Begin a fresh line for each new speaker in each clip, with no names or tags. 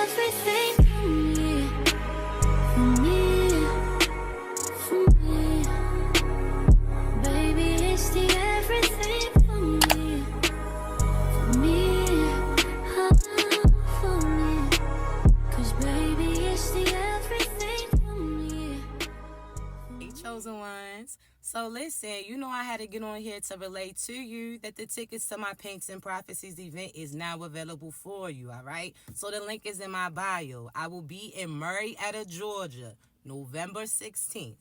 Everything for me, for me, for me. Baby, it's the everything for me, for me, for me. 'Cause baby, it's the everything for me.
Hey, chosen ones. So listen, you know I had to get on here to relate to you that the tickets to my Paints and Prophecies event is now available for you, all right? So the link is in my bio. I will be in Marietta, Georgia, November 16th.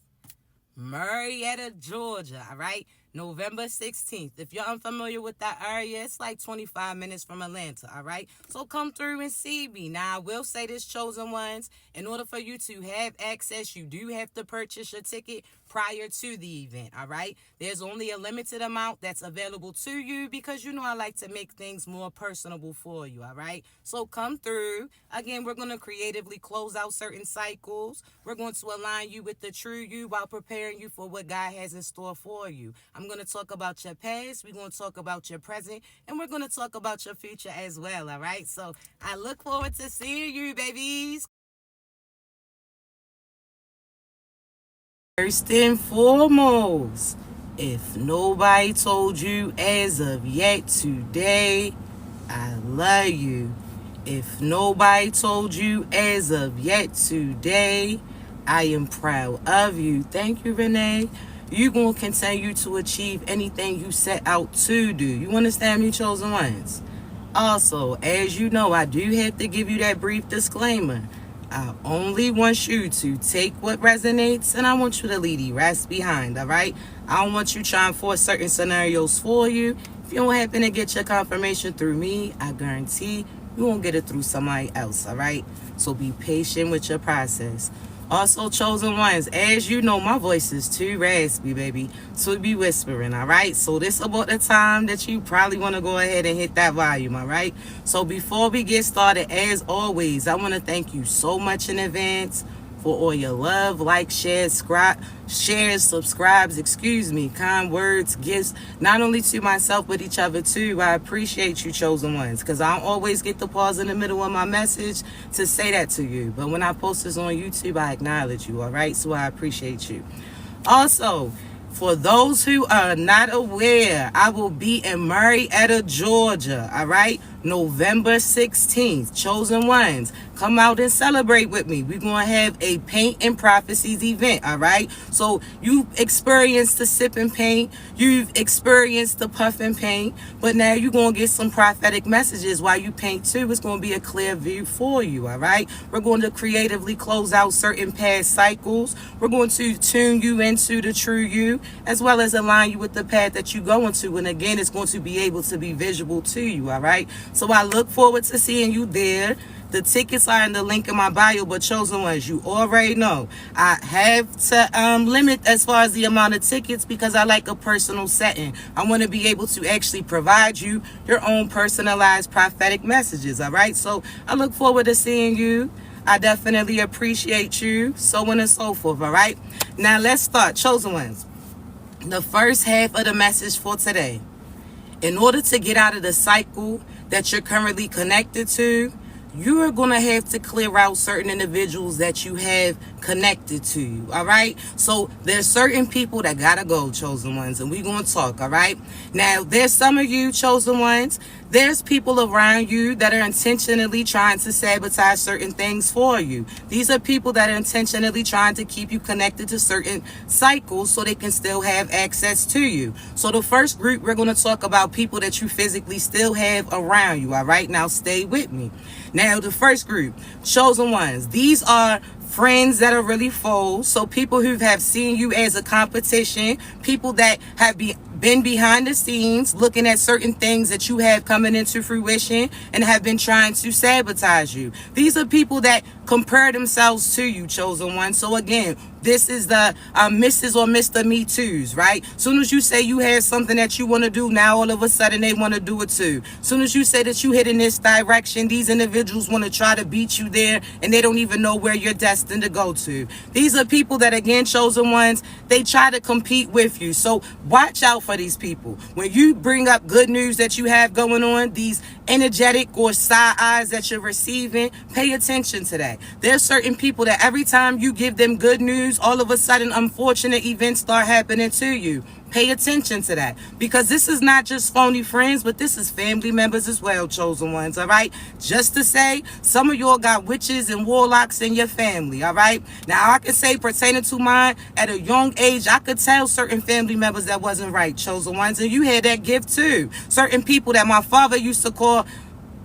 Marietta, Georgia, all right? November 16th. If you're unfamiliar with that area, it's like 25 minutes from Atlanta, all right? So come through and see me. Now, I will say this, chosen ones, in order for you to have access, you do have to purchase your ticket prior to the event, all right? There's only a limited amount that's available to you because you know I like to make things more personable for you, all right? So come through. Again, we're going to creatively close out certain cycles. We're going to align you with the true you while preparing you for what God has in store for you. I'm going to talk about your past, we're going to talk about your present, and we're going to talk about your future as well, all right? So I look forward to seeing you, babies. First and foremost, if nobody told you as of yet today, I love you. If nobody told you as of yet today, I am proud of you. Thank you, Renee. You're going to continue to achieve anything you set out to do. You understand me, chosen ones? Also, as you know, I do have to give you that brief disclaimer. I only want you to take what resonates and I want you to leave the rest behind, all right? I don't want you trying for certain scenarios for you. If you don't happen to get your confirmation through me, I guarantee you won't get it through somebody else, all right? So be patient with your process. Also, chosen ones, as you know, my voice is too raspy, baby, to be whispering, all right? So this about the time that you probably want to go ahead and hit that volume, all right? So before we get started, as always, I want to thank you so much in advance for all your love, like, shares, subscribes, kind words, gifts, not only to myself, but each other too. I appreciate you, chosen ones, because I don't always get the pause in the middle of my message to say that to you. But when I post this on YouTube, I acknowledge you, all right? So I appreciate you. Also, for those who are not aware, I will be in Marietta, Georgia, all right? November 16th. Chosen ones, come out and celebrate with me. We're going to have a Paint and Prophecies event, all right? So you've experienced the sip and paint. You've experienced the puff and paint. But now you're going to get some prophetic messages while you paint too. It's going to be a clear view for you, all right? We're going to creatively close out certain past cycles. We're going to tune you into the true you, as well as align you with the path that you go into. And again, it's going to be able to be visual to you, all right? So I look forward to seeing you there. The tickets are in the link in my bio, but chosen ones, you already know I have to limit as far as the amount of tickets because I like a personal setting. I want to be able to actually provide you your own personalized prophetic messages, all right? So I look forward to seeing you. I definitely appreciate you, so on and so forth, all right? Now let's start, chosen ones. The first half of the message for today. In order to get out of the cycle that you're currently connected to, you are going to have to clear out certain individuals that you have connected to you, all right? So there's certain people that gotta go, chosen ones, and we're going to talk, all right? Now, there's some of you, chosen ones, there's people around you that are intentionally trying to sabotage certain things for you. These are people that are intentionally trying to keep you connected to certain cycles so they can still have access to you. So the first group, we're going to talk about people that you physically still have around you, all right? Now, stay with me. Now, the first group, chosen ones, these are friends that are really foes. So people who have seen you as a competition, people that have been behind the scenes looking at certain things that you have coming into fruition and have been trying to sabotage you. These are people that compare themselves to you, chosen one. So again, this is the Mrs. or Mr. Me Too's, right? Soon as you say you have something that you want to do, now all of a sudden they want to do it too. Soon as you say that you hit in this direction, these individuals want to try to beat you there and they don't even know where you're destined to go to. These are people that, again, chosen ones, they try to compete with you. So watch out for these people. When you bring up good news that you have going on, these energetic or side eyes that you're receiving, pay attention to that. There's certain people that every time you give them good news, all of a sudden unfortunate events start happening to you. Pay attention to that, because this is not just phony friends, but this is family members as well, chosen ones, all right? Just to say, some of y'all got witches and warlocks in your family, all right? Now, I can say, pertaining to mine, at a young age, I could tell certain family members that wasn't right, chosen ones, and you had that gift too. Certain people that my father used to call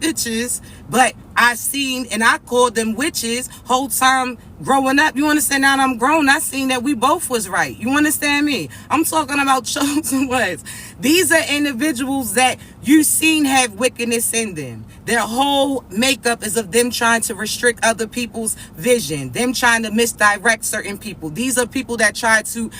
bitches, but I seen and I called them witches whole time growing up. You understand? Now that I'm grown, I seen that we both was right. You understand me? I'm talking about chosen ones. These are individuals that you seen have wickedness in them. Their whole makeup is of them trying to restrict other people's vision, them trying to misdirect certain people. These are people that try to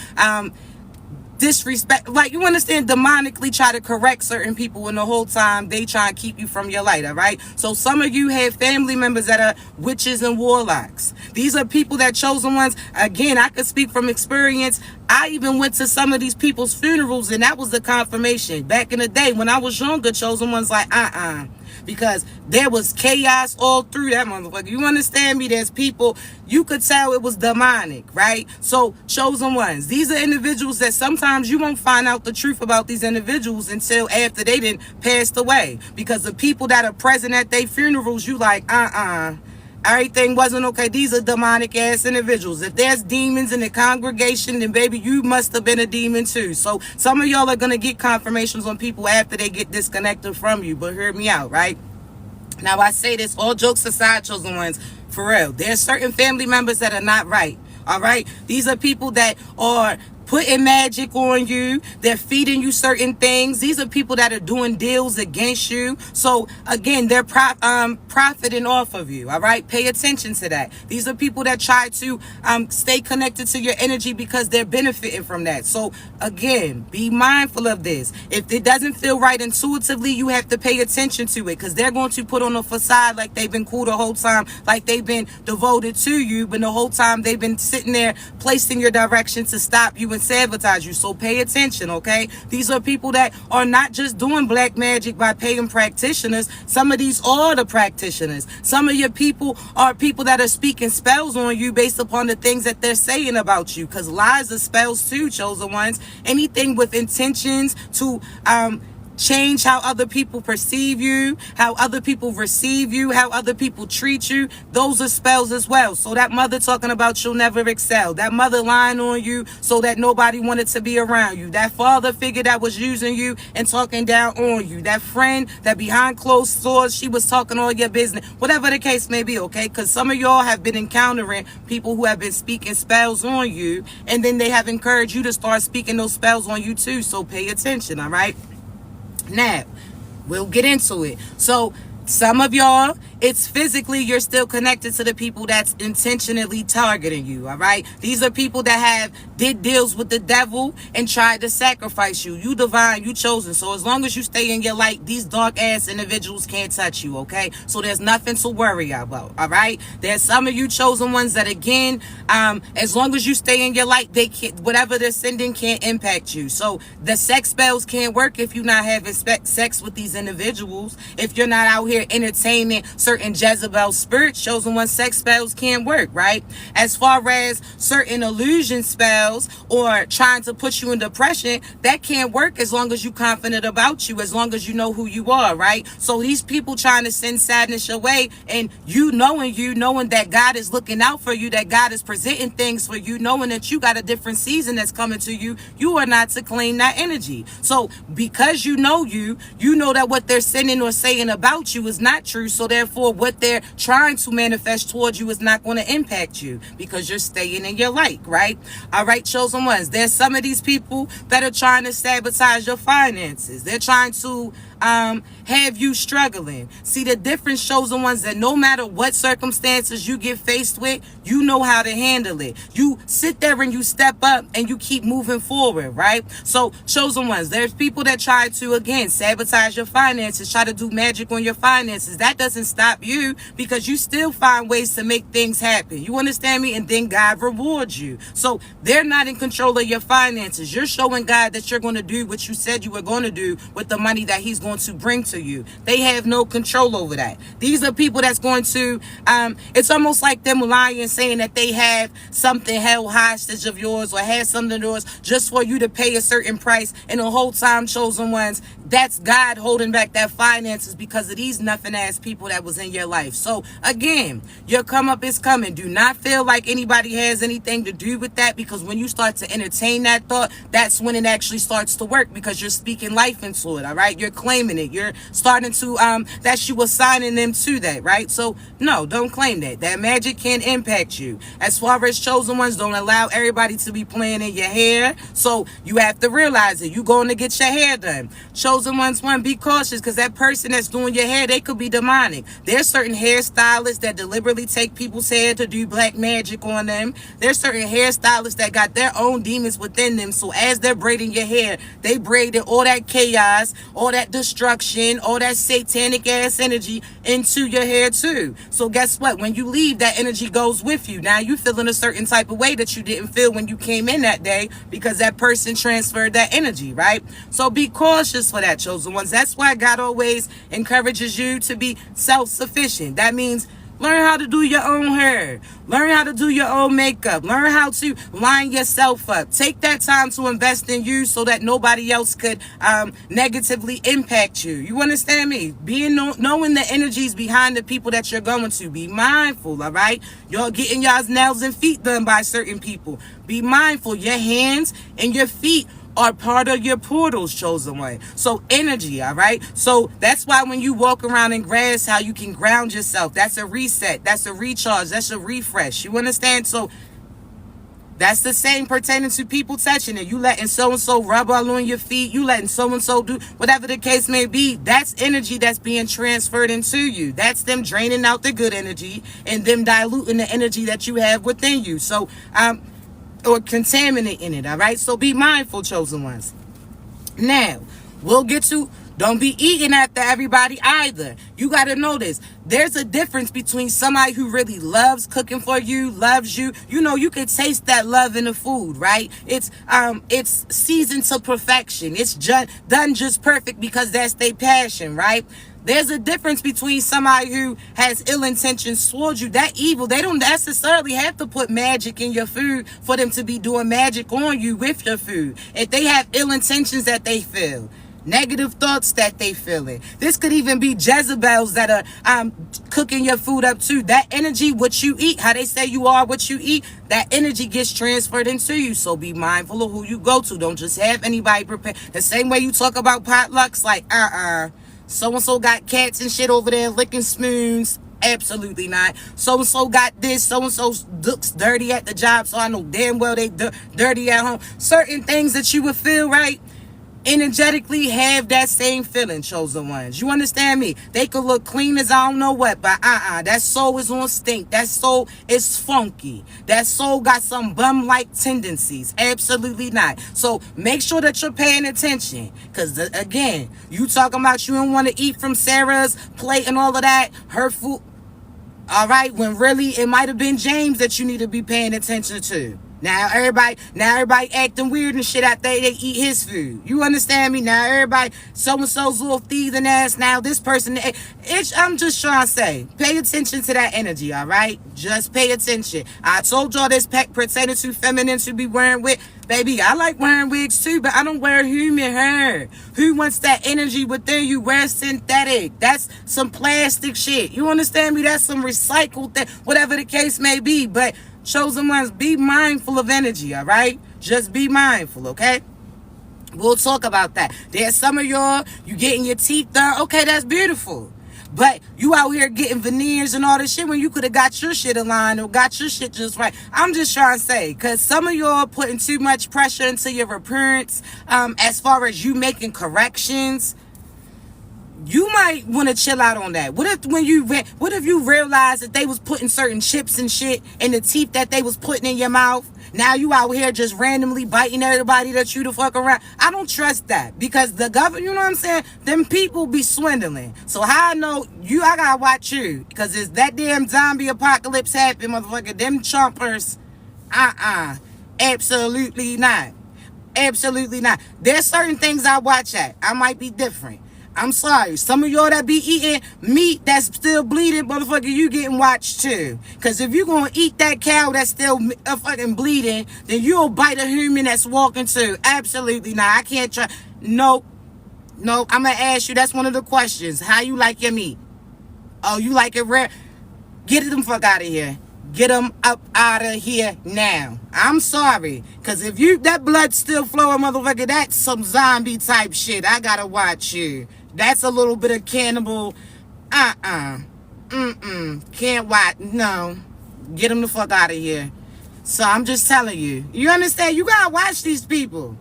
disrespect, like, you understand, demonically try to correct certain people, and the whole time they try and keep you from your light, all right? So some of you have family members that are witches and warlocks. These are people that chosen ones, again, I could speak from experience. I even went to some of these people's funerals, and that was the confirmation. Back in the day when I was younger, chosen ones like because there was chaos all through that motherfucker. You understand me? There's people, you could tell it was demonic, right? So, chosen ones, these are individuals that sometimes you won't find out the truth about these individuals until after they done passed away. Because the people that are present at their funerals, you like, everything wasn't okay. These are demonic ass individuals. If there's demons in the congregation, then baby, you must have been a demon too. So some of y'all are going to get confirmations on people after they get disconnected from you. But hear me out, right? Now, I say this, all jokes aside, chosen ones, for real. There's certain family members that are not right. All right? These are people that are putting magic on you. They're feeding you certain things. These are people that are doing deals against you. So again, they're profiting off of you. All right, pay attention to that. These are people that try to stay connected to your energy because they're benefiting from that. So again, be mindful of this. If it doesn't feel right intuitively, you have to pay attention to it, because they're going to put on a facade like they've been cool the whole time, like they've been devoted to you, but the whole time they've been sitting there placing your direction to stop you and sabotage you. So pay attention, okay? These are people that are not just doing black magic by paying practitioners. Some of these are the practitioners. Some of your people are people that are speaking spells on you based upon the things that they're saying about you, because lies are spells too, chosen ones. Anything with intentions to change how other people perceive you, how other people receive you, how other people treat you, those are spells as well. So that mother talking about you'll never excel, that mother lying on you so that nobody wanted to be around you, that father figure that was using you and talking down on you, that friend that behind closed doors she was talking all your business, whatever the case may be, okay? Because some of y'all have been encountering people who have been speaking spells on you, and then they have encouraged you to start speaking those spells on you too. So pay attention, all right? Now, we'll get into it. So, some of y'all, it's physically you're still connected to the people that's intentionally targeting you, all right? These are people that have did deals with the devil and tried to sacrifice you. You divine, you chosen. So as long as you stay in your light, these dark ass individuals can't touch you, okay? So there's nothing to worry about, all right? There's some of you chosen ones that, again, as long as you stay in your light, they can't, whatever they're sending can't impact you. So the sex spells can't work if you're not having sex with these individuals. If you're not out here entertaining certain Jezebel spirits, chosen one, sex spells can't work, right? As far as certain illusion spells or trying to put you in depression, that can't work as long as you're confident about you, as long as you know who you are, right? So these people trying to send sadness your way, and you knowing that God is looking out for you, that God is presenting things for you, knowing that you got a different season that's coming to you, you are not to claim that energy. So because you know that what they're sending or saying about you is not true, so therefore what they're trying to manifest towards you is not going to impact you, because you're staying in your light, right? All right, chosen ones, there's some of these people that are trying to sabotage your finances. They're trying to have you struggling. See, the difference, chosen ones, that no matter what circumstances you get faced with, you know how to handle it. You sit there and you step up and you keep moving forward, right? So, chosen ones, there's people that try to, again, sabotage your finances, try to do magic on your finances. That doesn't stop you, because you still find ways to make things happen. You understand me? And then God rewards you. So they're not in control of your finances. You're showing God that you're going to do what you said you were going to do with the money that he's going going to bring to you. They have no control over that. These are people that's going to, it's almost like them lying, saying that they have something held hostage of yours or have something of yours just for you to pay a certain price. And the whole time, chosen ones, that's God holding back that finances because of these nothing ass people that was in your life. So again, your come up is coming. Do not feel like anybody has anything to do with that, because when you start to entertain that thought, that's when it actually starts to work, because you're speaking life into it. All right, you're claiming it. You're starting to that's you assigning them to that. Right. So no, don't claim that. That magic can impact you. As far as chosen ones, don't allow everybody to be playing in your hair. So you have to realize it. You going to get your hair done. Chosen ones, one, be cautious, because that person that's doing your hair, they could be demonic. There's certain hairstylists that deliberately take people's hair to do black magic on them. There's certain hairstylists that got their own demons within them. So as they're braiding your hair, they braided all that chaos, all that destruction, all that satanic ass energy into your hair too. So guess what? When you leave, that energy goes with you. Now you feeling a certain type of way that you didn't feel when you came in that day, because that person transferred that energy, right? So be cautious for that, chosen ones. That's why God always encourages you to be self-sufficient. That means learn how to do your own hair. Learn how to do your own makeup. Learn how to line yourself up. Take that time to invest in you so that nobody else could negatively impact you. You understand me? Knowing the energies behind the people that you're going to. Be mindful, all right? You're getting y'all's nails and feet done by certain people. Be mindful. Your hands and your feet are part of your portals, chosen one. So energy, all right? So that's why when you walk around in grass, how you can ground yourself. That's a reset. That's a recharge. That's a refresh. You understand? So that's the same pertaining to people touching it. You letting so-and-so rub all on your feet. You letting so-and-so do whatever the case may be. That's energy that's being transferred into you. That's them draining out the good energy and them diluting the energy that you have within you. So, or contaminating it, all right? So be mindful, chosen ones. Now, we'll get to, don't be eating after everybody either. You got to know this. There's a difference between somebody who really loves cooking for you, loves you. You know, you can taste that love in the food, right? It's seasoned to perfection. It's done just perfect because that's their passion, right? There's a difference between somebody who has ill intentions towards you. That evil, they don't necessarily have to put magic in your food for them to be doing magic on you with your food. If they have ill intentions that they feel, negative thoughts that they feeling. This could even be Jezebels that are cooking your food up too. That energy, what you eat, how they say you are what you eat, that energy gets transferred into you. So be mindful of who you go to. Don't just have anybody prepare. The same way you talk about potlucks, like so-and-so got cats and shit over there licking spoons. Absolutely not. So-and-so got this. So-and-so looks dirty at the job, so I know damn well they dirty at home. Certain things that you would feel, right, energetically have that same feeling, chosen ones. You understand me? They could look clean as I don't know what, but that soul is on stink. That soul is funky. That soul got some bum-like tendencies. Absolutely not. So make sure that you're paying attention, because again, you talking about you don't want to eat from Sarah's plate and all of that, her food, all right, when really it might have been James that you need to be paying attention to. Now everybody acting weird and shit after they eat his food. You understand me? Now everybody, so-and-so's little thieving ass. Now this person, I'm just trying to say, pay attention to that energy, all right? Just pay attention. I told y'all this pertaining to feminine to be wearing wig. Baby, I like wearing wigs too, but I don't wear human hair. Who wants that energy within you? Wear synthetic. That's some plastic shit. You understand me? That's some recycled thing, whatever the case may be. But chosen ones, be mindful of energy, all right? Just be mindful, okay? We'll talk about that. There's some of y'all, you getting your teeth done. Okay, that's beautiful. But you out here getting veneers and all this shit when you could have got your shit aligned or got your shit just right. I'm just trying to say, because some of y'all putting too much pressure into your appearance as far as you making corrections. You might want to chill out on that. What if you realized that they was putting certain chips and shit in the teeth that they was putting in your mouth? Now you out here just randomly biting everybody that you the fuck around. I don't trust that, because the government, you know what I'm saying? Them people be swindling. So how I know I gotta watch you, because it's that damn zombie apocalypse happen, motherfucker. Them chompers, absolutely not. Absolutely not. There's certain things I watch at. I might be different. I'm sorry. Some of y'all that be eating meat that's still bleeding, motherfucker, you getting watched too. Because if you going to eat that cow that's still fucking bleeding, then you'll bite a human that's walking too. Absolutely not. I can't try. Nope. Nope. I'm going to ask you. That's one of the questions. How you like your meat? Oh, you like it rare? Get them fuck out of here. Get them up out of here now. I'm sorry. Because if you that blood still flowing, motherfucker, that's some zombie type shit. I gotta watch you. That's a little bit of cannibal. Can't watch. No. Get them the fuck out of here. So I'm just telling you. You understand? You gotta watch these people.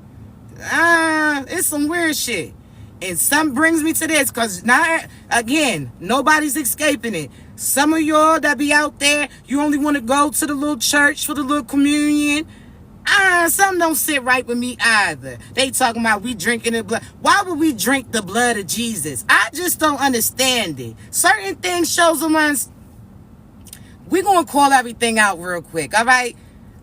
It's some weird shit. And some brings me to this, because now, again, nobody's escaping it. Some of y'all that be out there, you only want to go to the little church for the little communion. Some don't sit right with me either. They talking about we drinking the blood. Why would we drink the blood of Jesus? I just don't understand it. Certain things shows them us. We're going to call everything out real quick, all right?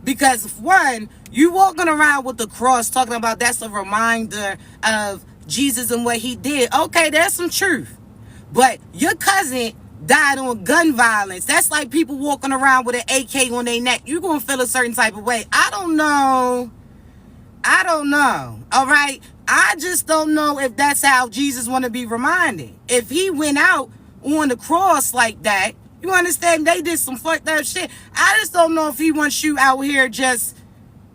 Because, one, you walking around with the cross talking about that's a reminder of Jesus and what he did. Okay, there's some truth. But your cousin died on gun violence. That's like people walking around with an AK on their neck. You're going to feel a certain type of way. I don't know. All right? I just don't know if that's how Jesus want to be reminded. If he went out on the cross like that, you understand? They did some fucked up shit. I just don't know if he wants you out here just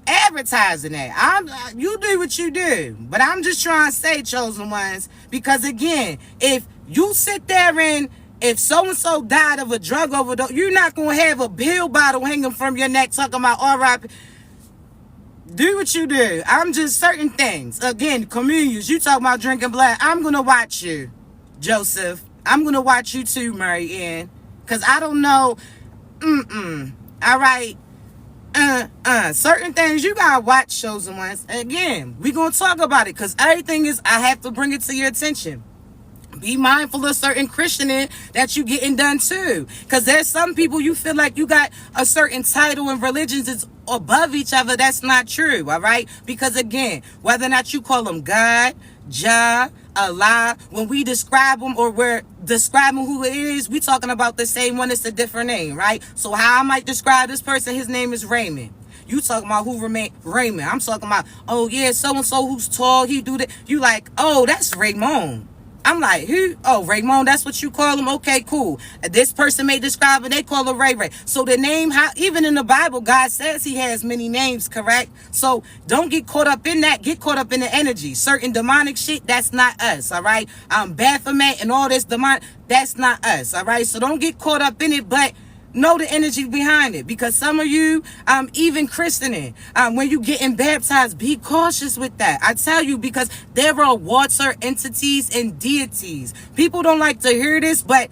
advertising that. You do what you do. But I'm just trying to say, chosen ones, because again, if you sit there and if so-and-so died of a drug overdose, you're not going to have a pill bottle hanging from your neck talking about R.I.P. Do what you do. I'm just certain things. Again, communions, you talking about drinking blood. I'm going to watch you, Joseph. I'm going to watch you too, Mary Ann. Because I don't know. All right. Certain things you gotta watch, chosen ones. Again, we gonna talk about it because everything is. I have to bring it to your attention. Be mindful of certain Christianing that you getting done too, because there's some people you feel like you got a certain title and religions is above each other. That's not true. All right, because again, whether or not you call them God, Jah, Allah, when we describe them or we're describing who it is, we talking about the same one. It's a different name, right? So how I might describe this person, his name is Raymond. You talking about who Raymond. I'm talking about, oh yeah, so-and-so who's tall, he do that. You like, oh, that's Raymond. I'm like, who? Oh, Raymond, that's what you call him? Okay, cool. This person may describe it, they call her Ray Ray. So the name, even in the Bible, God says he has many names, correct? So don't get caught up in that. Get caught up in the energy. Certain demonic shit, that's not us, all right? Baphomet and all this demonic, that's not us, all right? So don't get caught up in it, but know the energy behind it, because some of you, even christening, when you getting baptized, be cautious with that. I tell you, because there are water entities and deities. People don't like to hear this, but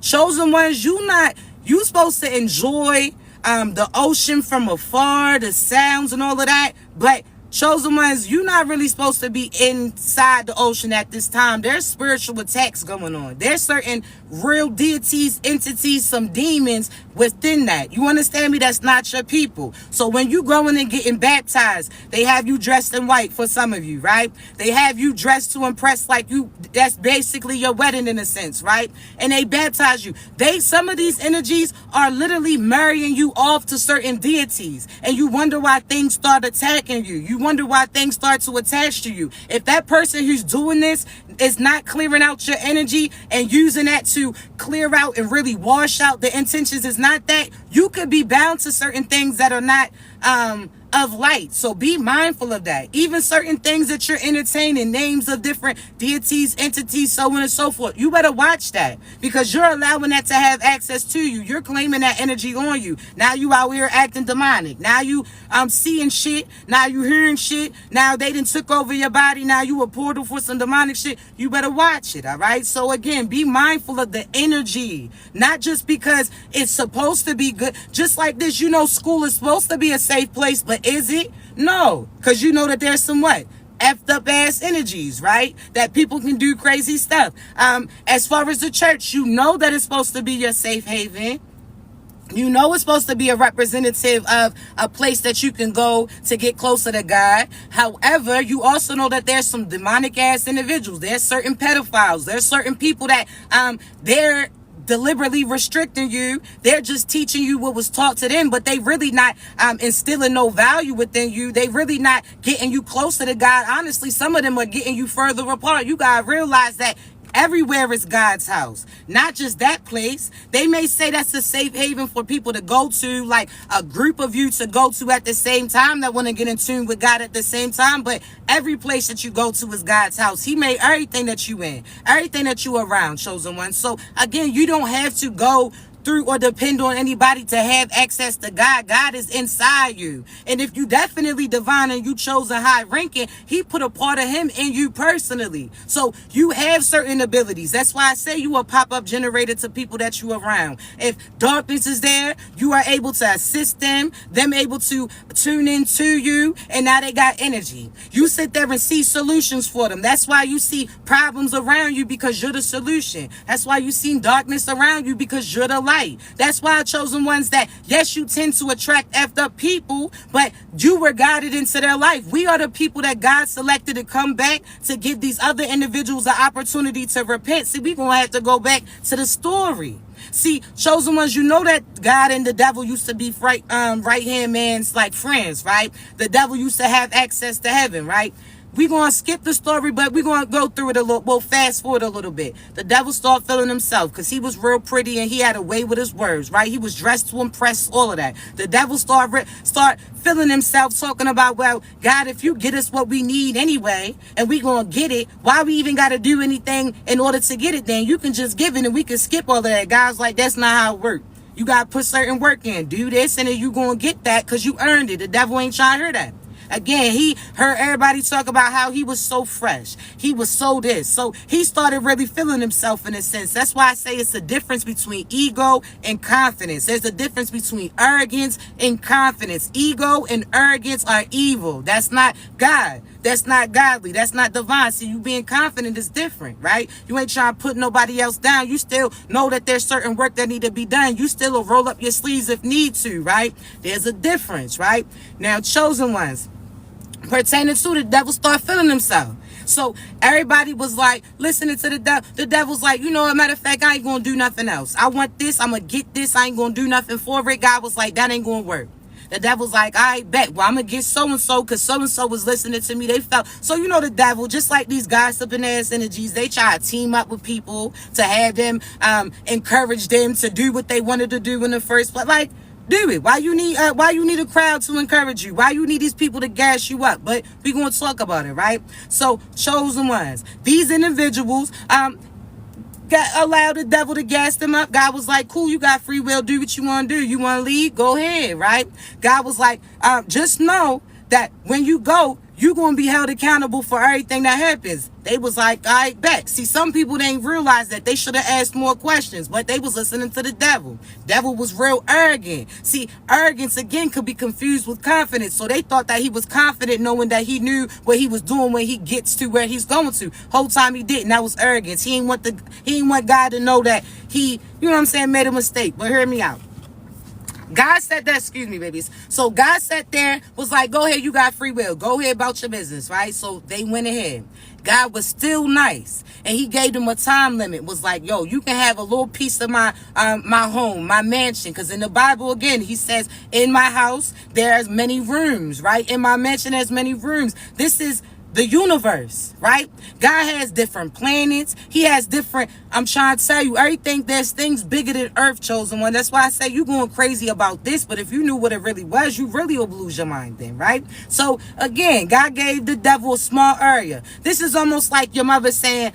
chosen ones, you supposed to enjoy the ocean from afar, the sounds and all of that, but chosen ones, you're not really supposed to be inside the ocean at this time. There's spiritual attacks going on. There's certain real deities, entities, some demons within that. You understand me? That's not your people. So when you going and getting baptized, they have you dressed in white for some of you, right? They have you dressed to impress like you, that's basically your wedding in a sense, right? And they baptize you. Some of these energies are literally marrying you off to certain deities. And you wonder why things start attacking you. You wonder why things start to attach to you. If that person who's doing this is not clearing out your energy and using that to clear out and really wash out the intentions, is not that, you could be bound to certain things that are not of light. So be mindful of that. Even certain things that you're entertaining, names of different deities, entities, so on and so forth. You better watch that, because you're allowing that to have access to you. You're claiming that energy on you. Now you out here acting demonic. Now you seeing shit. Now you hearing shit. Now they done took over your body. Now you a portal for some demonic shit. You better watch it, all right? So again, be mindful of the energy. Not just because it's supposed to be good. Just like this, you know, school is supposed to be a safe place, but is it? No, because you know that there's some what? Effed up ass energies, right? That people can do crazy stuff. As far as the church, you know that it's supposed to be your safe haven. You know it's supposed to be a representative of a place that you can go to get closer to God. However, you also know that there's some demonic ass individuals. There's certain pedophiles. There's certain people that they're deliberately restricting you. They're just teaching you what was taught to them, but they really not instilling no value within you. They really not getting you closer to God. Honestly, some of them are getting you further apart. You gotta realize that everywhere is God's house, not just that place. They may say that's a safe haven for people to go to, like a group of you to go to at the same time that want to get in tune with God at the same time. But every place that you go to is God's house. He made everything that you in, everything that you around, chosen one. So again, you don't have to go through or depend on anybody to have access to God. God is inside you. And if you definitely divine and you chosen high ranking, he put a part of him in you personally. So you have certain abilities. That's why I say you a pop-up generator to people that you around. If darkness is there, you are able to assist them able to tune into you, and now they got energy. You sit there and see solutions for them. That's why you see problems around you, because you're the solution. That's why you see darkness around you, because you're the light. That's why chosen ones that, yes, you tend to attract effed up people, but you were guided into their life. We are the people that God selected to come back to give these other individuals an opportunity to repent. See, we're going to have to go back to the story. See, chosen ones, you know that God and the devil used to be right hand man's like friends, right? The devil used to have access to heaven, right? We're going to skip the story, but we're going to go through it a little. We'll fast forward a little bit. The devil started feeling himself because he was real pretty and he had a way with his words, right? He was dressed to impress, all of that. The devil start feeling himself, talking about, well, God, if you get us what we need anyway, and we going to get it, why we even got to do anything in order to get it then? You can just give it and we can skip all of that. God's like, that's not how it works. You got to put certain work in. Do this and then you going to get that because you earned it. The devil ain't trying to hear that. Again, he heard everybody talk about how he was so fresh. He was so this. So he started really feeling himself in a sense. That's why I say it's a difference between ego and confidence. There's a difference between arrogance and confidence. Ego and arrogance are evil. That's not God. That's not godly. That's not divine. See, you being confident is different, right? You ain't trying to put nobody else down. You still know that there's certain work that need to be done. You still will roll up your sleeves if need to, right? There's a difference, right? Now, chosen ones, pertaining to the devil, start feeling himself. So everybody was like listening to the devil. The devil's like, you know, as a matter of fact, I ain't gonna do nothing else. I want this. I'm gonna get this. I ain't gonna do nothing for it. God was like, that ain't gonna work. The devil's like, I bet. Well, I'm gonna get so and so because so and so was listening to me. They felt so. You know, the devil, just like these gossiping ass energies, they try to team up with people to have them encourage them to do what they wanted to do in the first place. Like, do it. Why you need a crowd to encourage you? Why you need these people to gas you up? But we're gonna talk about it, right? So, chosen ones, these individuals allowed the devil to gas them up. God was like, cool, you got free will, do what you want to do. You want to lead, go ahead, right? God was like, just know that when you go, you're going to be held accountable for everything that happens. They was like, all right, bet. See, some people didn't realize that they should have asked more questions, but they was listening to the devil. Devil was real arrogant. See, arrogance, again, could be confused with confidence. So they thought that he was confident knowing that he knew what he was doing when he gets to where he's going to. Whole time he didn't. That was arrogance. He didn't want God to know that he, you know what I'm saying, made a mistake. But hear me out. God said that, excuse me, babies. So God sat there, was like, go ahead, you got free will. Go ahead about your business, right? So they went ahead. God was still nice. And he gave them a time limit. Was like, yo, you can have a little piece of my home, my mansion. Because in the Bible, again, he says, in my house, there's many rooms, right? In my mansion, there's many rooms. This is the universe, right? God has different planets. He has different, I'm trying to tell you, everything, there's things bigger than Earth, chosen one. That's why I say you going crazy about this, but if you knew what it really was, you really would lose your mind then, right? So again, God gave the devil a small area. This is almost like your mother saying,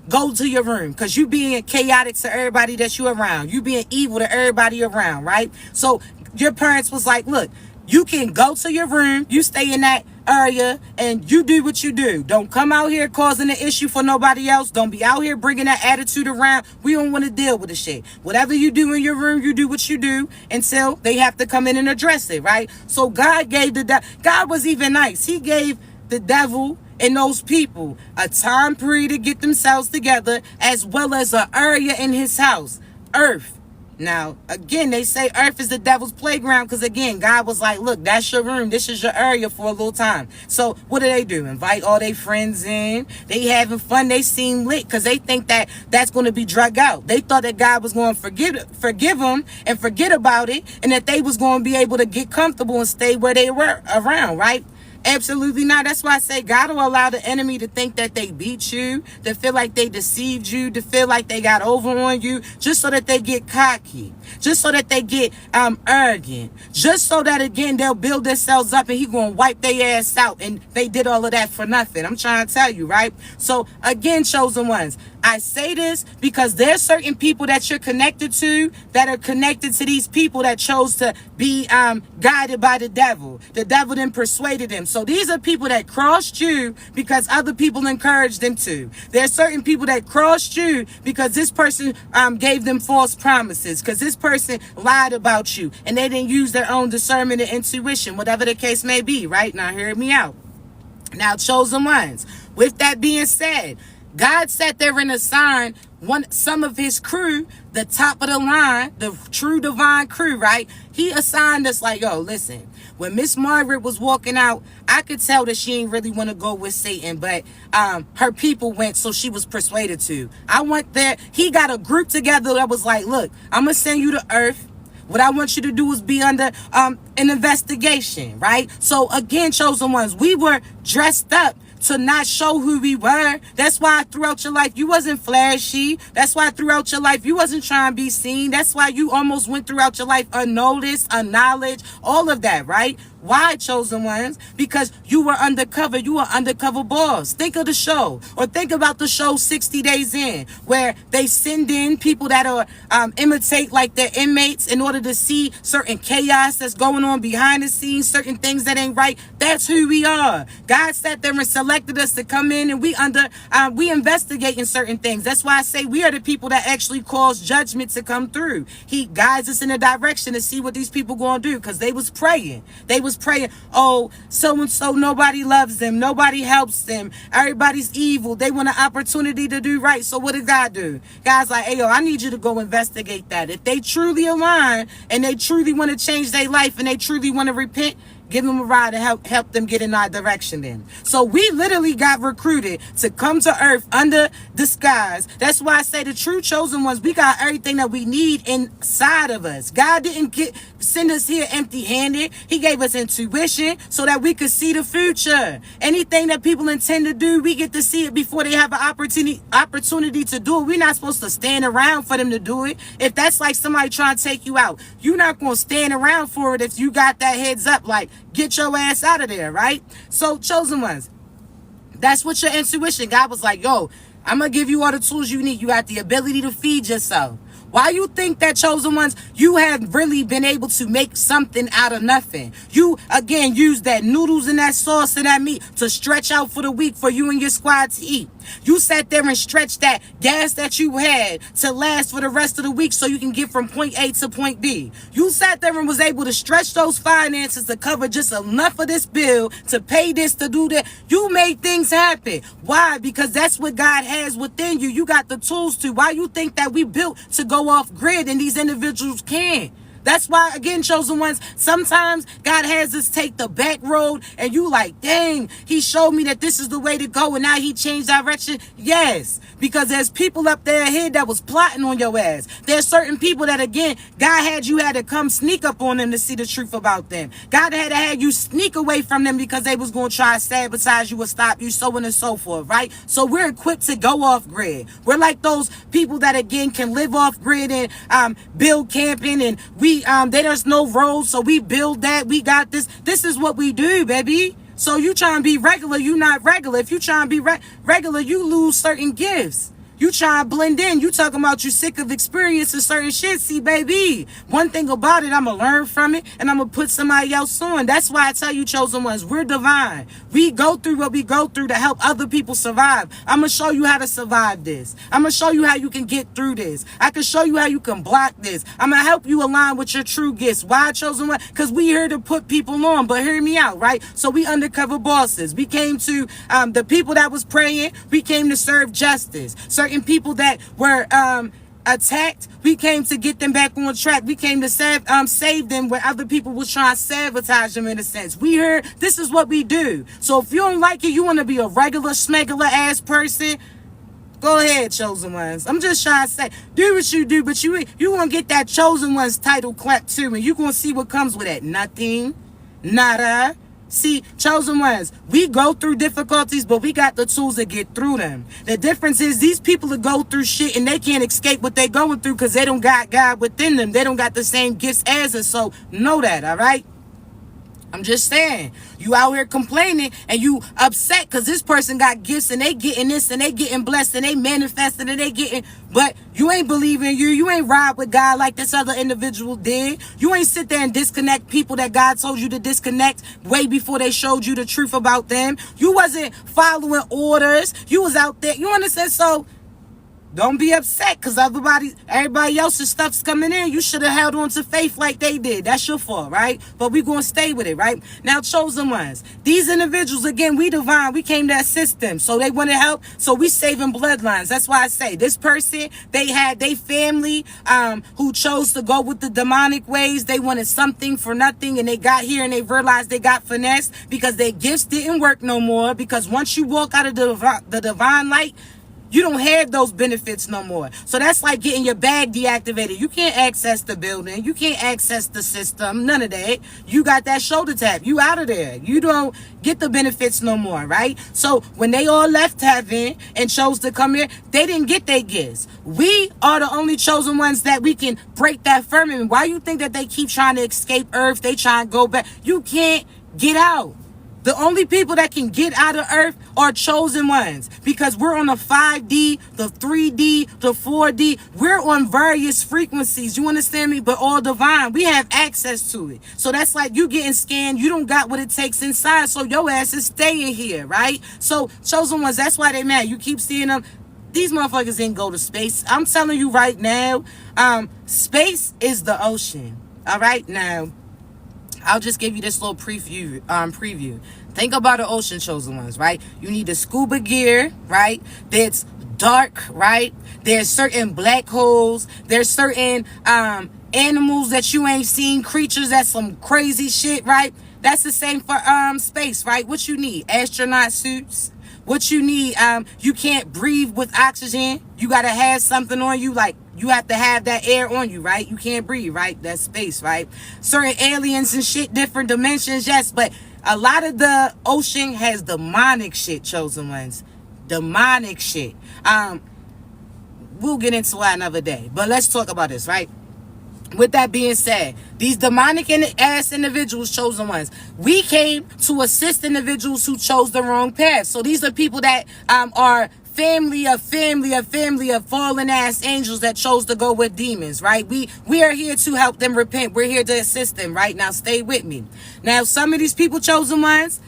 go to your room, because you being chaotic to everybody that you around. You being evil to everybody around, right? So your parents was like, look, you can go to your room, you stay in that area, and you do what you do. Don't come out here causing an issue for nobody else. Don't be out here bringing that attitude around. We don't want to deal with the shit. Whatever you do in your room, you do what you do until they have to come in and address it, right? So God gave God was even nice. He gave the devil and those people a time period to get themselves together, as well as an area in his house, earth. Now, again, they say earth is the devil's playground because, again, God was like, look, that's your room. This is your area for a little time. So what do? Invite all their friends in. They having fun. They seem lit because they think that that's going to be drug out. They thought that God was going to forgive them and forget about it, and that they was going to be able to get comfortable and stay where they were around, right? Absolutely not. That's why I say God will allow the enemy to think that they beat you, to feel like they deceived you, to feel like they got over on you, just so that they get cocky, just so that they get arrogant, just so that, again, they'll build themselves up and he gonna wipe their ass out, and they did all of that for nothing. I'm trying to tell you, right? So again, chosen ones, I say this because there's certain people that you're connected to that are connected to these people that chose to be guided by the devil. The devil then persuaded them. So these are people that crossed you because other people encouraged them to. There's certain people that crossed you because this person gave them false promises, because this person lied about you and they didn't use their own discernment and intuition, whatever the case may be, right? Now hear me out. Now, chosen ones, with that being said, God sat there and assigned some of his crew, the top of the line, the true divine crew, right? He assigned us like, yo, listen, when Miss Margaret was walking out, I could tell that she ain't really want to go with Satan, but her people went, so she was persuaded to. I went there. He got a group together that was like, look, I'm going to send you to earth. What I want you to do is be under an investigation, right? So again, chosen ones, we were dressed up to not show who we were. That's why throughout your life you wasn't flashy. That's why throughout your life you wasn't trying to be seen. That's why you almost went throughout your life unnoticed, unknowledged, all of that, right? Why, chosen ones? Because you were undercover. You were undercover boss. Think of the show, or think about the show 60 Days In, where they send in people that are imitate like their inmates in order to see certain chaos that's going on behind the scenes, certain things that ain't right. That's who we are. God sat there and selected us to come in, and we investigating certain things. That's why I say we are the people that actually cause judgment to come through. He guides us in a direction to see what these people gonna do, because they was praying. They was praying, oh, so-and-so, nobody loves them, nobody helps them, everybody's evil, they want an opportunity to do right. So what did God do? God's like, hey, yo, I need you to go investigate that. If they truly align and they truly want to change their life and they truly want to repent, give them a ride to help them get in our direction then. So we literally got recruited to come to earth under disguise. That's why I say the true chosen ones, we got everything that we need inside of us. God didn't send us here empty-handed. He gave us intuition so that we could see the future. Anything that people intend to do, we get to see it before they have an opportunity to do it. We're not supposed to stand around for them to do it. If that's like somebody trying to take you out, you're not going to stand around for it if you got that heads up, like, get your ass out of there, right? So, chosen ones, that's what your intuition. God was like, yo, I'm going to give you all the tools you need. You got the ability to feed yourself. Why you think that, chosen ones, you have really been able to make something out of nothing? You, again, use that noodles and that sauce and that meat to stretch out for the week for you and your squad to eat. You sat there and stretched that gas that you had to last for the rest of the week so you can get from point A to point B. You sat there and was able to stretch those finances to cover just enough of this bill, to pay this, to do that. You made things happen. Why? Because that's what God has within you. You got the tools to. Why you think that we built to go off grid and these individuals can't? That's why, again, chosen ones, sometimes God has us take the back road and you like, dang, he showed me that this is the way to go and now he changed direction. Yes, because there's people up there ahead that was plotting on your ass. There's certain people that, again, God had to come sneak up on them to see the truth about them. God had to have you sneak away from them because they was going to try to sabotage you or stop you, so on and so forth, right? So we're equipped to go off grid. We're like those people that, again, can live off grid and build camping, and there's no roads, so we build that. We got this. This is what we do, baby. So you trying to be regular, you not regular. If you trying to be regular, you lose certain gifts. You try to blend in. You talking about you sick of experiencing certain shit. See, baby, one thing about it, I'm going to learn from it and I'm going to put somebody else on. That's why I tell you, chosen ones, we're divine. We go through what we go through to help other people survive. I'm going to show you how to survive this. I'm going to show you how you can get through this. I can show you how you can block this. I'm going to help you align with your true gifts. Why, chosen one? Because we here to put people on. But hear me out, right? So we undercover bosses. We came to the people that was praying. We came to serve justice. Certain people that were attacked. We came to get them back on track. We came to save them when other people was trying to sabotage them in a sense. We heard this is what we do. So if you don't like it, you want to be a regular smegular ass person, go ahead, chosen ones. I'm just trying to say, do what you do, but you gonna get that chosen ones title clap too, and you gonna see what comes with it. Nothing, nada. See, chosen ones, we go through difficulties, but we got the tools to get through them. The difference is these people that go through shit and they can't escape what they're going through because they don't got God within them. They don't got the same gifts as us. So know that, all right? I'm just saying, you out here complaining and you upset because this person got gifts and they getting this and they getting blessed and they manifesting and they getting, but you ain't believing you ain't ride with God like this other individual did. You ain't sit there and disconnect people that God told you to disconnect way before they showed you the truth about them. You wasn't following orders. You was out there. You understand? So don't be upset because everybody else's stuff's coming in. You should have held on to faith like they did. That's your fault, right? But we going to stay with it, right? Now, chosen ones. These individuals, again, we divine. We came to assist them. So they want to help. So we saving bloodlines. That's why I say this person, they had their family who chose to go with the demonic ways. They wanted something for nothing. And they got here and they realized they got finessed because their gifts didn't work no more. Because once you walk out of the divine light, you don't have those benefits no more. So that's like getting your bag deactivated. You can't access the building. You can't access the system. None of that. You got that shoulder tap. You out of there. You don't get the benefits no more, right? So when they all left heaven and chose to come here, they didn't get their gifts. We are the only chosen ones that we can break that firmament. Why you think that they keep trying to escape Earth? They try to go back. You can't get out. The only people that can get out of Earth are chosen ones because we're on the 5D, the 3D, the 4D. We're on various frequencies. You understand me? But all divine. We have access to it. So that's like you getting scanned. You don't got what it takes inside. So your ass is staying here, right? So chosen ones, that's why they mad. You keep seeing them. These motherfuckers didn't go to space. I'm telling you right now, space is the ocean. All right? Now, I'll just give you this little preview. Think about the ocean, chosen ones, right? You need the scuba gear, right? That's dark, right? There's certain black holes. There's certain animals that you ain't seen, creatures that's some crazy shit, right? That's the same for space, right? What you need? Astronaut suits. What you need, you can't breathe with oxygen. You gotta have something on you, like you have to have that air on you, right? You can't breathe, right? That's space, right? Certain aliens and shit, different dimensions, yes, but a lot of the ocean has demonic shit, chosen ones. Demonic shit. We'll get into that another day, but let's talk about this, right? With that being said, these demonic ass individuals, chosen ones, we came to assist individuals who chose the wrong path. So these are people that are family of fallen ass angels that chose to go with demons, right? We are here to help them repent. We're here to assist them, right? Now stay with me. Now some of these people, chosen ones,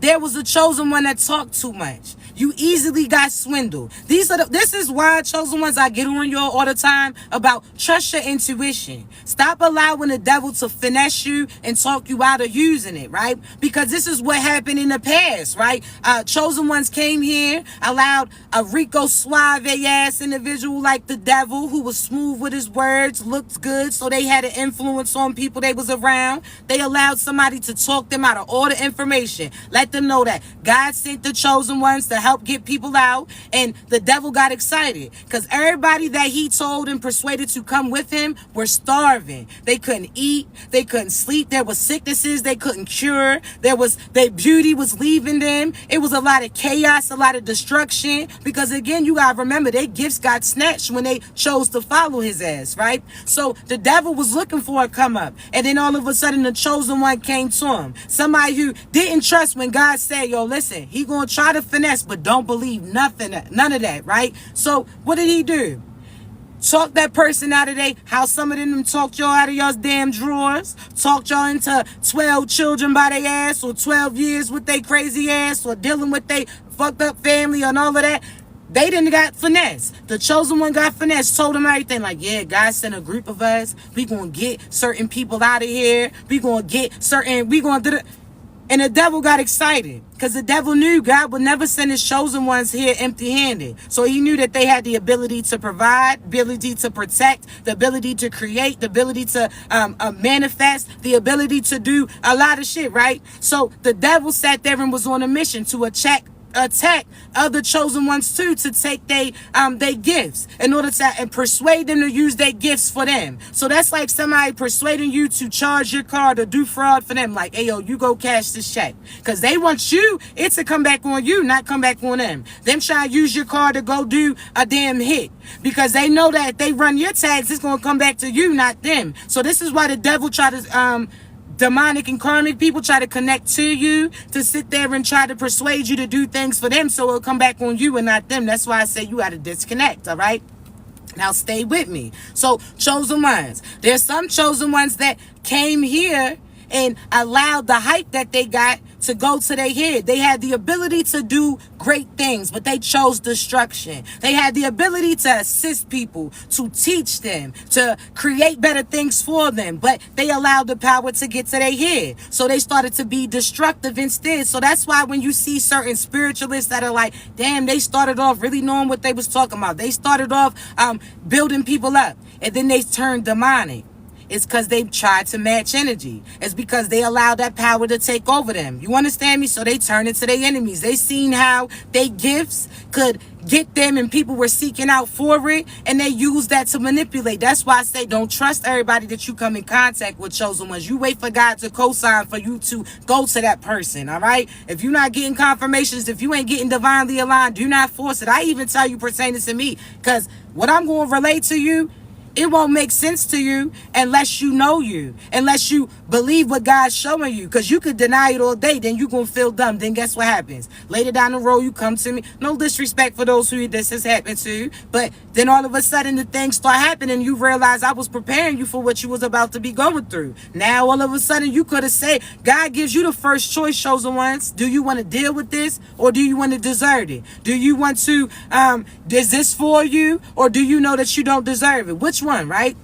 there was a chosen one that talked too much. You easily got swindled. This is why, chosen ones, I get on y'all all the time about trust your intuition. Stop allowing the devil to finesse you and talk you out of using it, right? Because this is what happened in the past, right? Chosen ones came here, allowed a Rico Suave ass individual like the devil who was smooth with his words, looked good, so they had an influence on people they was around. They allowed somebody to talk them out of all the information. Let them know that God sent the chosen ones to help get people out, and the devil got excited because everybody that he told and persuaded to come with him were starving. They couldn't eat, they couldn't sleep, there was sicknesses they couldn't cure, their beauty was leaving them. It was a lot of chaos, a lot of destruction, because again, you gotta remember, their gifts got snatched when they chose to follow his ass, right? So the devil was looking for a come up, and then all of a sudden the chosen one came to him. Somebody who didn't trust when God said, yo, listen, he gonna try to finesse, but don't believe nothing, none of that, right? So what did he do? Talk that person out of how some of them talked y'all out of y'all's damn drawers, talked y'all into 12 children by their ass, or 12 years with their crazy ass, or dealing with their fucked up family and all of that. They didn't got finesse. The chosen one got finesse, told them everything like, yeah, God sent a group of us. We gonna get certain people out of here. We gonna get certain, we gonna do it. And the devil got excited because the devil knew God would never send his chosen ones here empty-handed. So he knew that they had the ability to provide, ability to protect, the ability to create, the ability to manifest, the ability to do a lot of shit, right? So the devil sat there and was on a mission to attack other chosen ones too, to take they gifts in order to and persuade them to use their gifts for them. So that's like somebody persuading you to charge your card or do fraud for them, like, hey yo, you go cash this check, because they want it to come back on you, not come back on them. Them trying to use your card to go do a damn hit, because they know that if they run your tags, it's going to come back to you, not them. So this is why the devil try to demonic and karmic people try to connect to you, to sit there and try to persuade you to do things for them, so it'll come back on you and not them. That's why I say you got to disconnect. All right, now stay with me. So chosen ones, there's some chosen ones that came here and allowed the hype that they got to go to their head. They had the ability to do great things, but they chose destruction. They had the ability to assist people, to teach them, to create better things for them, but they allowed the power to get to their head. So they started to be destructive instead. So that's why when you see certain spiritualists that are like, damn, they started off really knowing what they was talking about. They started off building people up, and then they turned demonic. It's because they tried to match energy. It's because they allowed that power to take over them. You understand me? So they turned into their enemies. They seen how their gifts could get them and people were seeking out for it, and they used that to manipulate. That's why I say don't trust everybody that you come in contact with, chosen ones. You wait for God to co-sign for you to go to that person, all right? If you're not getting confirmations, if you ain't getting divinely aligned, do not force it. I even tell you pertaining to me, because what I'm going to relate to you, it won't make sense to you unless you know you, unless you believe what God's showing you, because you could deny it all day, then you're going to feel dumb. Then guess what happens? Later down the road, you come to me. No disrespect for those who this has happened to, but then all of a sudden the things start happening. You realize I was preparing you for what you was about to be going through. Now all of a sudden you could have said, God gives you the first choice, chosen ones. Do you want to deal with this, or do you want to desert it? Do you want to, is this for you, or do you know that you don't deserve it? Which one, right?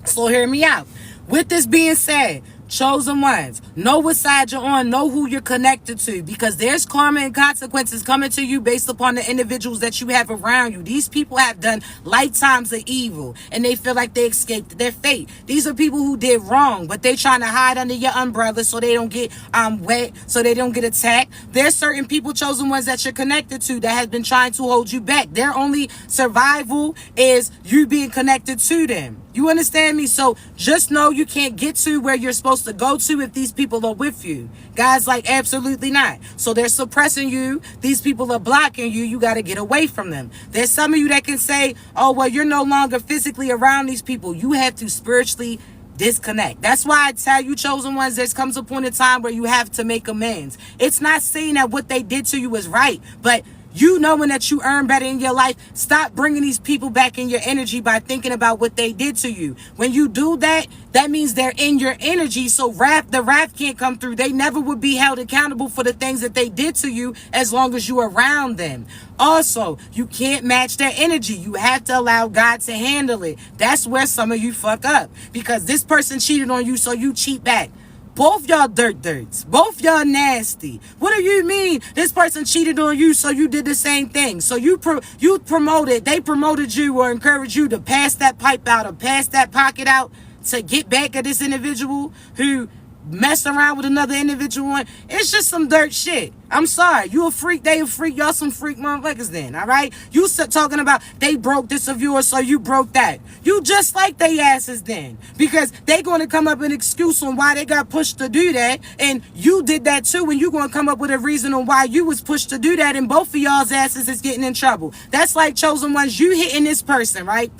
So hear me out. With this being said, chosen ones, know what side you're on, know who you're connected to, because there's karma and consequences coming to you based upon the individuals that you have around you. These people have done lifetimes of evil, and they feel like they escaped their fate. These are people who did wrong, but they're trying to hide under your umbrella so they don't get wet, so they don't get attacked. There's certain people, chosen ones, that you're connected to that have been trying to hold you back. Their only survival is you being connected to them. You understand me? So just know you can't get to where you're supposed to go to if these people are with you. God's like, absolutely not. So they're suppressing you. These people are blocking you. You got to get away from them. There's some of you that can say, oh, well, you're no longer physically around these people. You have to spiritually disconnect. That's why I tell you, chosen ones, there comes a point in time where you have to make amends. It's not saying that what they did to you is right, but you knowing that you earn better in your life, stop bringing these people back in your energy by thinking about what they did to you. When you do that, that means they're in your energy. So the wrath can't come through. They never would be held accountable for the things that they did to you as long as you're around them. Also, you can't match their energy. You have to allow God to handle it. That's where some of you fuck up, because this person cheated on you, so you cheat back. Both y'all dirts. Both y'all nasty. What do you mean? This person cheated on you, so you did the same thing. So you promoted, they promoted you or encouraged you to pass that pipe out or pass that pocket out to get back at this individual who messed around with another individual. It's just some dirt shit. I'm sorry. You a freak, they a freak. Y'all some freak motherfuckers then, all right? You talking about they broke this of yours, so you broke that. You just like they asses then, because they going to come up with an excuse on why they got pushed to do that, and you did that too, and you going to come up with a reason on why you was pushed to do that, and both of y'all's asses is getting in trouble. That's like, chosen ones, you hitting this person, right?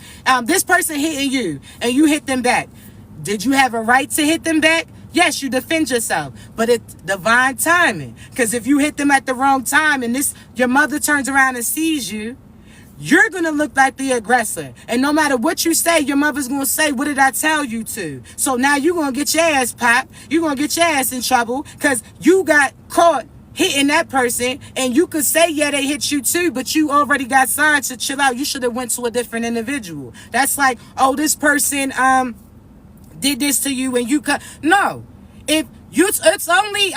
This person hitting you, and you hit them back. Did you have a right to hit them back? Yes, you defend yourself, but it's divine timing. Because if you hit them at the wrong time and your mother turns around and sees you, you're going to look like the aggressor. And no matter what you say, your mother's going to say, what did I tell you to? So now you're going to get your ass popped. You're going to get your ass in trouble because you got caught hitting that person, and you could say, yeah, they hit you too, but you already got signed to chill out. You should have went to a different individual. That's like, oh, this person did this to you and you cut. No. If It's only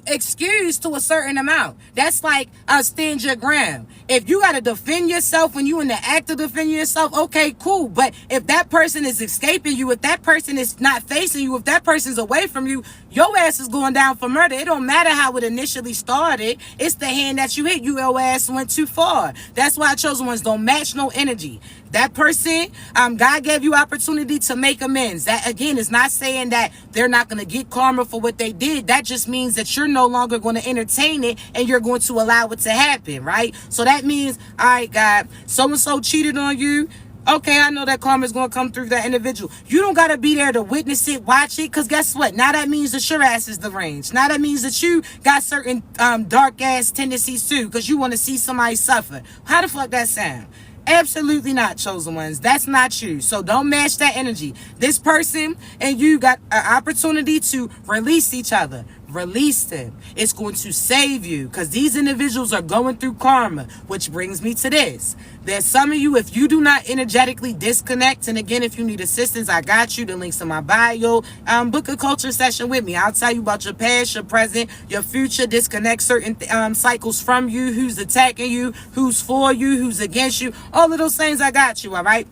excused to a certain amount. That's like stand your ground. If you gotta defend yourself when you in the act of defending yourself, okay, cool. But if that person is escaping you, if that person is not facing you, if that person's away from you, your ass is going down for murder. It don't matter how it initially started. It's the hand that you hit. Your ass went too far. That's why chosen ones don't match no energy. That person, God gave you opportunity to make amends. That again is not saying that they're not going to get karma for what they did. That just means that you're no longer going to entertain it and you're going to allow it to happen, right? So that means, all right, God, so-and-so cheated on you. Okay, I know that karma is going to come through that individual. You don't got to be there to witness it, watch it, because guess what? Now that means that your ass is deranged. Now that means that you got certain dark ass tendencies too, because you want to see somebody suffer. How the fuck that sound? Absolutely not, chosen ones. That's not you. So don't match that energy. This person and you got an opportunity to release each other. Release them. It's going to save you because these individuals are going through karma, which brings me to this. There's some of you, if you do not energetically disconnect, and again, if you need assistance, I got you. The links in my bio. Book a culture session with me. I'll tell you about your past, your present, your future. Disconnect certain cycles from you, who's attacking you, who's for you, who's against you. All of those things, I got you, all right?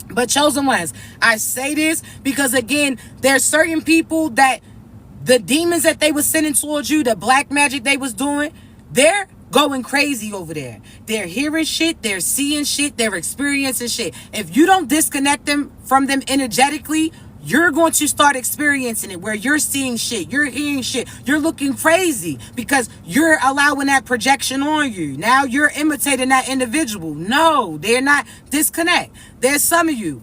But chosen ones, I say this because, again, there's certain people that the demons that they were sending towards you, the black magic they was doing, they're going crazy over there. They're hearing shit, they're seeing shit, they're experiencing shit. If you don't disconnect them from them energetically, you're going to start experiencing it where you're seeing shit, you're hearing shit, you're looking crazy because you're allowing that projection on you. Now you're imitating that individual. No, they're not. Disconnect. There's some of you.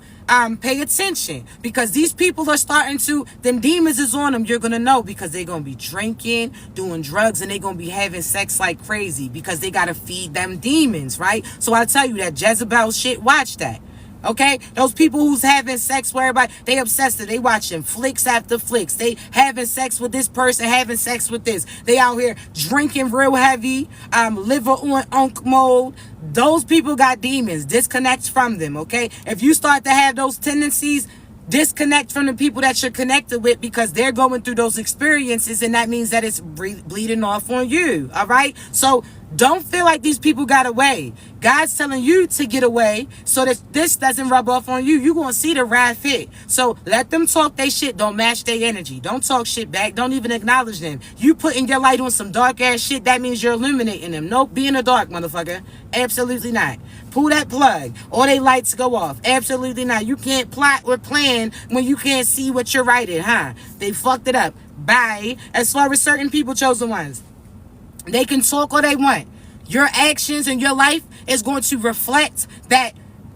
Pay attention because these people are starting to, them demons is on them. You're going to know because they're going to be drinking, doing drugs, and they're going to be having sex like crazy because they got to feed them demons, right? So I tell you that Jezebel shit, watch that. Okay, those people who's having sex with everybody, they obsessed. They watching flicks after flicks. They having sex with this person, having sex with this. They out here drinking real heavy, liver on unk mode. Those people got demons. Disconnect from them. Okay, if you start to have those tendencies, disconnect from the people that you're connected with because they're going through those experiences, and that means that it's bleeding off on you. All right, so don't feel like these people got away. God's telling you to get away so that this doesn't rub off on you. You're going to see the wrath hit. So let them talk their shit. Don't match their energy. Don't talk shit back. Don't even acknowledge them. You putting your light on some dark ass shit, that means you're illuminating them. Nope, be in the dark, motherfucker. Absolutely not. Pull that plug. All they lights go off. Absolutely not. You can't plot or plan when you can't see what you're writing, huh? They fucked it up. Bye. As far as certain people, chosen ones, they can talk all they want. Your actions and your life is going to reflect that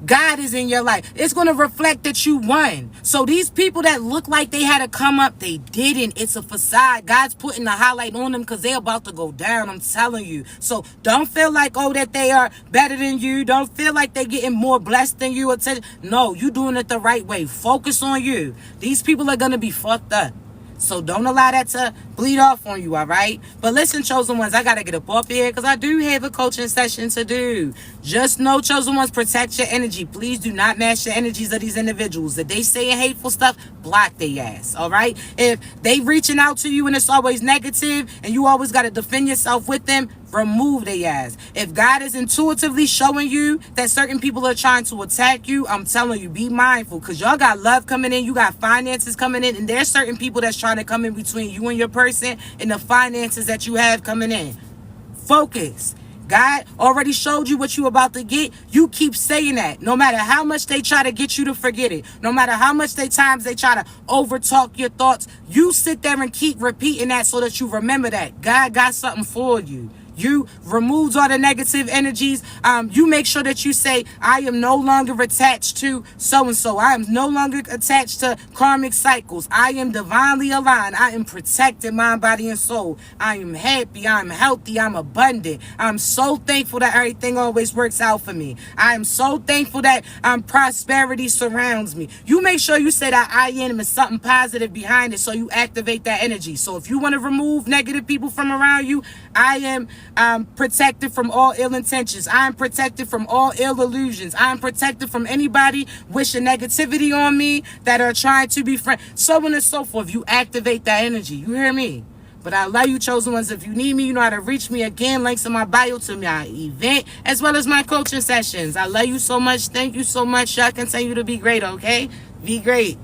God is in your life. It's going to reflect that you won. So these people that look like they had to come up, they didn't. It's a facade. God's putting the highlight on them because they're about to go down. I'm telling you. So don't feel like, oh, that they are better than you. Don't feel like they're getting more blessed than you. No, you're doing it the right way. Focus on you. These people are going to be fucked up. So don't allow that to bleed off on you, all right? But listen, chosen ones, I got to get up off here because I do have a coaching session to do. Just know, chosen ones, protect your energy. Please do not match the energies of these individuals. If they saying hateful stuff, block their ass, all right? If they reaching out to you and it's always negative and you always got to defend yourself with them, remove their ass. If God is intuitively showing you that certain people are trying to attack you, I'm telling you, be mindful because y'all got love coming in, you got finances coming in, and there's certain people that's trying to come in between you and your person and the finances that you have coming in. Focus. God already showed you what you about to get. You keep saying that. No matter how much they try to get you to forget it, no matter how much they try to overtalk your thoughts, you sit there and keep repeating that so that you remember that God got something for you. You removed all the negative energies. You make sure that you say, I am no longer attached to so-and-so. I am no longer attached to karmic cycles. I am divinely aligned. I am protected, mind, body, and soul. I am happy. I'm healthy. I'm abundant. I'm so thankful that everything always works out for me. I am so thankful that prosperity surrounds me. You make sure you say that I am and something positive behind it so you activate that energy. So if you want to remove negative people from around you, I am I'm protected from all ill intentions. I'm protected from all ill illusions. I'm protected from anybody wishing negativity on me that are trying to be friends. So on and so forth. You activate that energy. You hear me? But I love you, chosen ones. If you need me, you know how to reach me. Again, links in my bio to my event, as well as my coaching sessions. I love you so much. Thank you so much. Y'all continue to be great, okay? Be great.